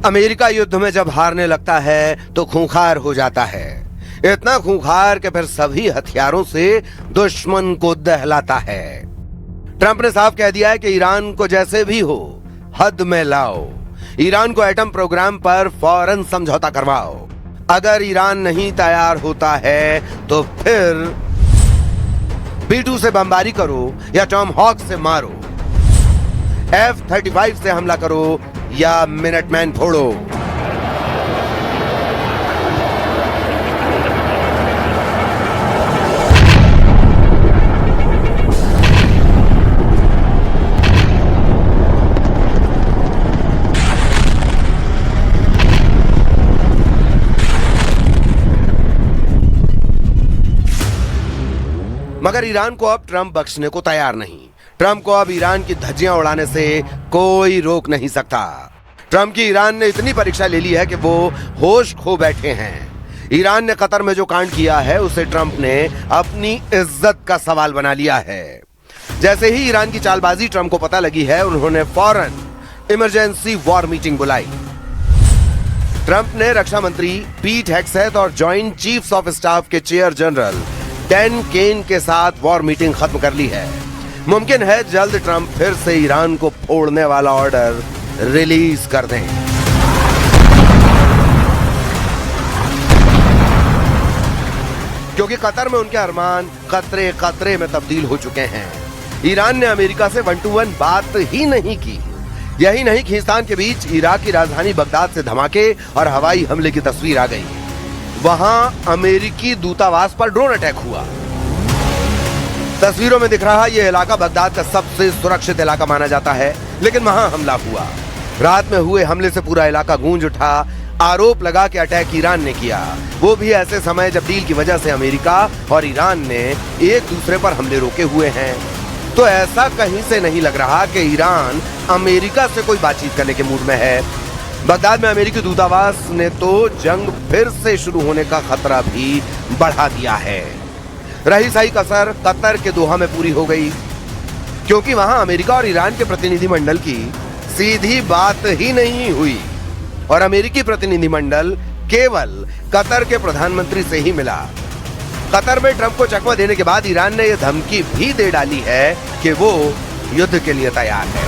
America युद्ध में जब हारने लगता है तो खूंखार हो जाता है, इतना खूंखार कि फिर सभी हथियारों से दुश्मन को दहलाता है। ट्रंप ने साफ कह दिया है कि ईरान को जैसे भी हो हद में लाओ, ईरान को एटम प्रोग्राम पर फौरन समझौता करवाओ। अगर ईरान नहीं तैयार होता है तो फिर B-2 से बमबारी करो या टॉम हॉक से मारो, F-35 से हमला करो या मिनटमैन फोड़ो। मगर ईरान को अब ट्रंप बख्शने को तैयार नहीं। ट्रंप को अब ईरान की धज्जियां उड़ाने से कोई रोक नहीं सकता। ट्रंप की ईरान ने इतनी परीक्षा ले ली है कि वो होश खो बैठे हैं। ईरान ने कतर में जो कांड किया है उसे ट्रंप ने अपनी इज्जत का सवाल बना लिया है। जैसे ही ईरान की चालबाजी ट्रंप को पता लगी है, उन्होंने फौरन इमरजेंसी वॉर मीटिंग बुलाई। ट्रंप ने रक्षा मंत्री पीट हेग्सेथ और जॉइंट चीफ्स ऑफ स्टाफ के चेयर जनरल डैन केन के साथ वॉर मीटिंग खत्म कर ली है। मुमकिन है जल्द ट्रंप फिर से ईरान को फोड़ने वाला ऑर्डर रिलीज कर दें। क्योंकि कतर में उनके अरमान कतरे कतरे में तब्दील हो चुके हैं। ईरान ने अमेरिका से 1-to-1 बात ही नहीं की। यही नहीं, खींचतान के बीच इराक की राजधानी बगदाद से धमाके और हवाई हमले की तस्वीर आ गई। वहां अमेरिकी दूतावास पर ड्रोन अटैक हुआ। तस्वीरों में दिख रहा यह इलाका बगदाद का सबसे सुरक्षित इलाका माना जाता है, लेकिन वहां हमला हुआ। रात में हुए हमले से पूरा इलाका गूंज उठा। आरोप लगा कि अटैक ईरान ने किया, वो भी ऐसे समय जब डील की वजह से अमेरिका और ईरान ने एक दूसरे पर हमले रोके हुए हैं। तो ऐसा कहीं से नहीं लग रहा कि ईरान अमेरिका से कोई बातचीत करने के मूड में है। बगदाद में अमेरिकी दूतावास ने तो जंग फिर से शुरू होने का खतरा भी बढ़ा दिया है। रही सही कसर कतर के दोहा में पूरी हो गई, क्योंकि वहां अमेरिका और ईरान के प्रतिनिधिमंडल की सीधी बात ही नहीं हुई और अमेरिकी प्रतिनिधिमंडल केवल कतर के प्रधानमंत्री से ही मिला। कतर में ट्रंप को चकमा देने के बाद ईरान ने यह धमकी भी दे डाली है कि वो युद्ध के लिए तैयार है।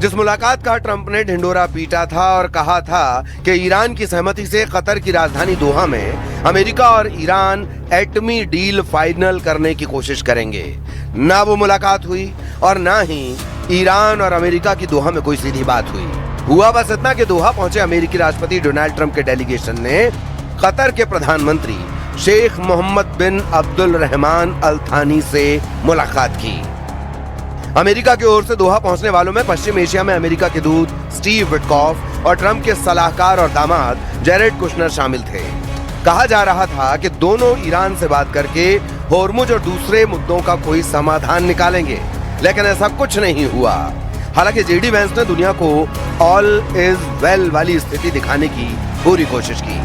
जिस मुलाकात का ट्रंप ने ढिंडोरा पीटा था और कहा था कि ईरान की सहमति से कतर की राजधानी दोहा में अमेरिका और ईरान एटमी डील फाइनल करने की कोशिश करेंगे, ना वो मुलाकात हुई और ना ही ईरान और अमेरिका की दोहा में कोई सीधी बात हुई। हुआ बस इतना कि दोहा पहुंचे अमेरिकी राष्ट्रपति डोनाल्ड ट्रंप के डेलीगेशन ने कतर के प्रधानमंत्री शेख मोहम्मद बिन अब्दुल रहमान अल थानी से मुलाकात की। अमेरिका की ओर से दोहा पहुंचने वालों में पश्चिम एशिया में अमेरिका के दूत स्टीव विटकॉफ और ट्रंप के सलाहकार और दामाद जेरेड कुशनर शामिल थे। कहा जा रहा था कि दोनों ईरान से बात करके होर्मुज और दूसरे मुद्दों का कोई समाधान निकालेंगे, लेकिन ऐसा कुछ नहीं हुआ। हालांकि जेडी वेंस ने दुनिया को ऑल इज वेल वाली स्थिति दिखाने की पूरी कोशिश की।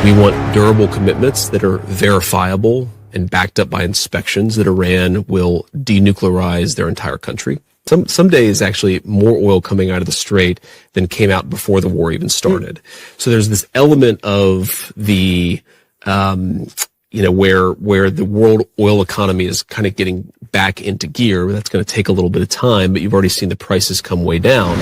We want durable commitments that are verifiable and backed up by inspections that Iran will denuclearize their entire country. Some days actually more oil coming out of the strait than came out before the war even started. So there's this element of the, where the world oil economy is kind of getting back into gear. That's going to take a little bit of time, but you've already seen the prices come way down.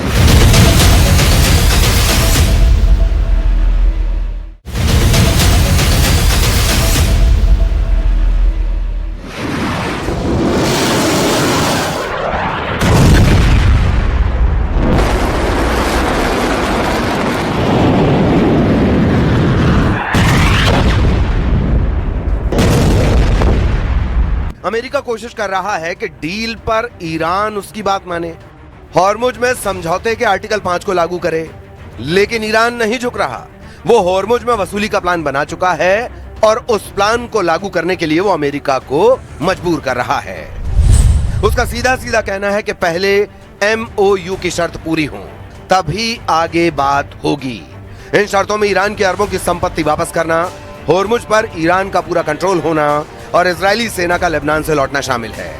America कोशिश कर रहा है कि deal पर Iran उसकी बात माने, Hormuz में समझौते के आर्टिकल 5 को लागू करे, लेकिन ईरान नहीं झुक रहा। वो हॉर्मुज में वसूली का प्लान बना चुका है और उस प्लान को लागू करने के लिए वो अमेरिका को मजबूर कर रहा है। उसका सीधा सीधा कहना है कि पहले MOU की शर्त पूरी हो, तभी आगे बात होगी। इन शर्तों में ईरान के अरबों की संपत्ति वापस करना, हॉर्मुज पर ईरान का पूरा कंट्रोल होना और इजरायली सेना का लेबनान से लौटना शामिल है।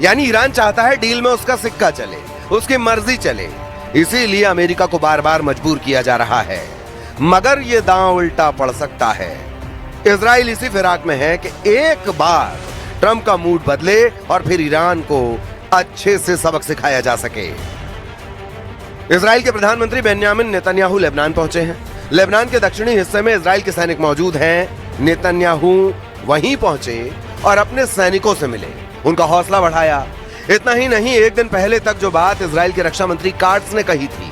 यानी ईरान चाहता है डील में उसका सिक्का चले, उसकी मर्जी चले, इसीलिए अमेरिका को बार बार मजबूर किया जा रहा है। मगर यह दांव उल्टा पड़ सकता है। इजराइल इसी फिराक में है कि एक बार ट्रंप का मूड बदले और फिर ईरान को अच्छे से सबक सिखाया जा सके। इजराइल के प्रधानमंत्री बेन्यामिन नेतन्याहू लेबनान पहुंचे हैं। लेबनान के दक्षिणी हिस्से में इजराइल के सैनिक मौजूद हैं। नेतन्याहू वहीं पहुंचे और अपने सैनिकों से मिले, उनका हौसला बढ़ाया। इतना ही नहीं, एक दिन पहले तक जो बात इजराइल के रक्षा मंत्री काट्स ने कही थी,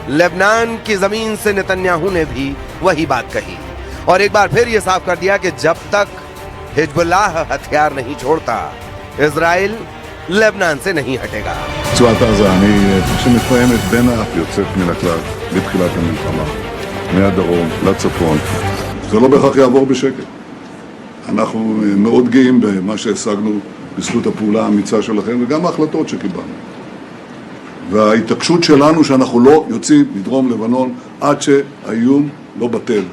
लेबनान की जमीन से नेतन्याहू ने भी वही बात कही और एक बार फिर यह साफ कर दिया कि जब तक हिजबुल्लाह हथियार नहीं छोड़ता, इजराइल लेबनान से नहीं हटेगा। רצועת עזה, שמתקיימת בין האף יוצאת מן הכלל בתחילת המלחמה, מהדרום לצפון. זה לא בהכרח יעבור בשקט. אנחנו מאוד גאים במה שהשגנו בזכות הפעולה האמיצה שלכם וגם ההחלטות שקיבלנו. וההתעקשות שלנו שאנחנו לא יוצאים מדרום לבנון עד שהאיום לא בטל.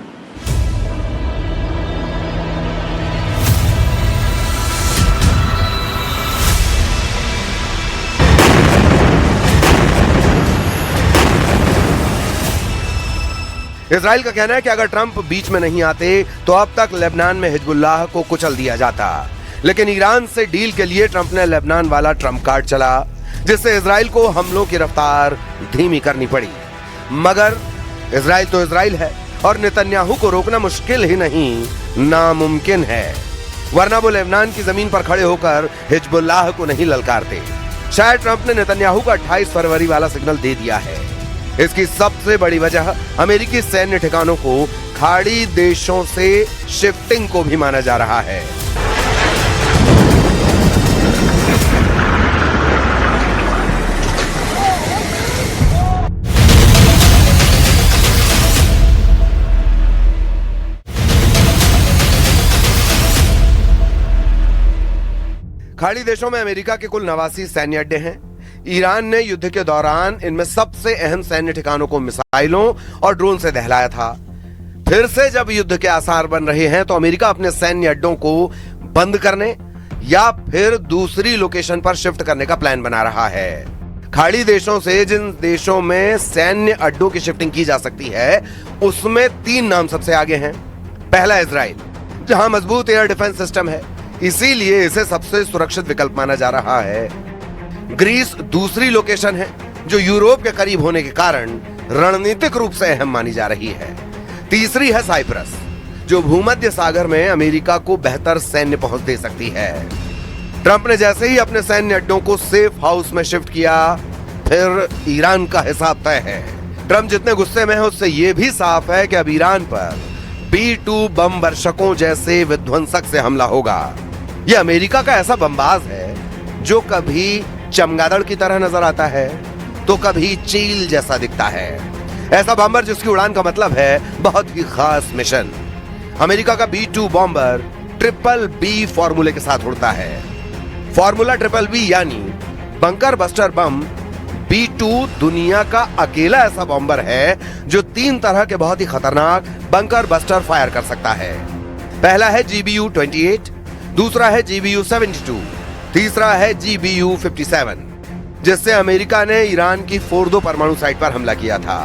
इजराइल का कहना है कि अगर ट्रंप बीच में नहीं आते तो अब तक लेबनान में हिजबुल्लाह को कुचल दिया जाता। लेकिन ईरान से डील के लिए ट्रंप ने लेबनान वाला ट्रंप कार्ड चला, जिससे इजराइल को हमलों की रफ्तार धीमी करनी पड़ी। मगर इजराइल तो इजराइल है और नेतन्याहू को रोकना मुश्किल ही नहीं, नामुमकिन है। वरना वो लेबनान की जमीन पर खड़े होकर हिजबुल्लाह को नहीं ललकारते। शायद ट्रंप ने नेतन्याहू का 28 फरवरी वाला सिग्नल दे दिया है। इसकी सबसे बड़ी वजह अमेरिकी सैन्य ठिकानों को खाड़ी देशों से शिफ्टिंग को भी माना जा रहा है। खाड़ी देशों में अमेरिका के कुल 89 सैन्य अड्डे हैं। ईरान ने युद्ध के दौरान इनमें सबसे अहम सैन्य ठिकानों को मिसाइलों और ड्रोन से दहलाया था। फिर से जब युद्ध के आसार बन रहे हैं तो अमेरिका अपने सैन्य अड्डों को बंद करने या फिर दूसरी लोकेशन पर शिफ्ट करने का प्लान बना रहा है। खाड़ी देशों से जिन देशों में सैन्य अड्डों की शिफ्टिंग की जा सकती है, उसमें 3 नाम सबसे आगे हैं। पहला इजराइल, जहां मजबूत एयर डिफेंस सिस्टम है, इसीलिए इसे सबसे सुरक्षित विकल्प माना जा रहा है। ग्रीस दूसरी लोकेशन है, जो यूरोप के करीब होने के कारण रणनीतिक रूप से अहम मानी जा रही है। तीसरी है साइप्रस, जो भूमध्य सागर में अमेरिका को बेहतर सैन्य पहुंच दे सकती है। ट्रंप ने जैसे ही अपने सैन्य अड्डों को सेफ हाउस में शिफ्ट किया, फिर ईरान का हिसाब तय है। ट्रंप जितने गुस्से में है, उससे यह भी साफ है कि अब ईरान पर B-2 बम वर्षकों जैसे विध्वंसक से हमला होगा। यह अमेरिका का ऐसा बमबाज है जो कभी चमगादड़ की तरह नजर आता है तो कभी चील जैसा दिखता है। ऐसा बॉम्बर जिसकी उड़ान का मतलब है बहुत ही खास मिशन। अमेरिका का B-2 बॉम्बर BBB फॉर्मूले के साथ उड़ता है। फॉर्मूला BBB यानी बंकर बस्टर बम B-2 दुनिया का अकेला ऐसा बॉम्बर है जो 3 तरह के बहुत ही खतरनाक बंकर बस्टर फायर कर सकता है। पहला है GBU-28, दूसरा है GBU-72, तीसरा है GBU-57, जिससे अमेरिका ने ईरान की फोर्दो परमाणु साइट पर हमला किया था।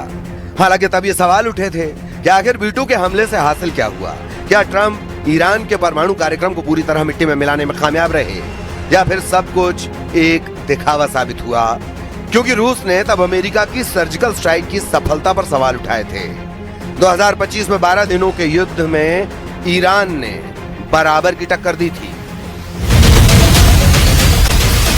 हालांकि तब ये सवाल उठे थे कि आखिर B-2 के हमले से हासिल क्या हुआ? क्या ट्रंप ईरान के परमाणु कार्यक्रम को पूरी तरह मिट्टी में मिलाने में कामयाब रहे या फिर सब कुछ एक दिखावा साबित हुआ? क्योंकि रूस ने तब अमेरिका की सर्जिकल स्ट्राइक की सफलता पर सवाल उठाए थे। 2025 में 12 दिनों के युद्ध में ईरान ने बराबर की टक्कर दी थी।